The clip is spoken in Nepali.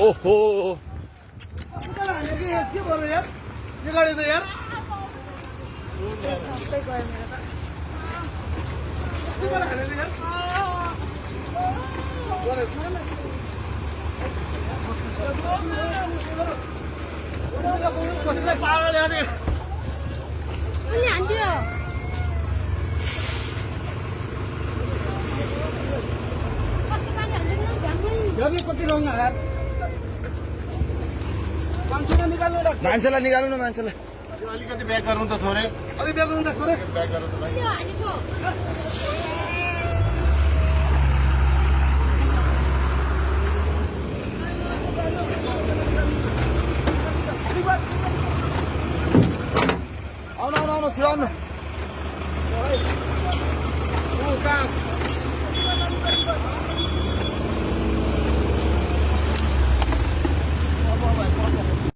ओहो के गर्नु यार के गाडी त यार सबै गयो मेरो त के गर्नु हालेको यार कसैलाई पागल यार अनि हान्दियो जति कति रङ यार मान्छेलाई निकाल्नु र मान्छेलाई निकाल्नु न मान्छेलाई अलिकति ब्याक गर्नु त थोरै अलि ब्याग गर्नु त थोरै ब्याक गर्नु त त्यो हानेको आउनु छिराउनु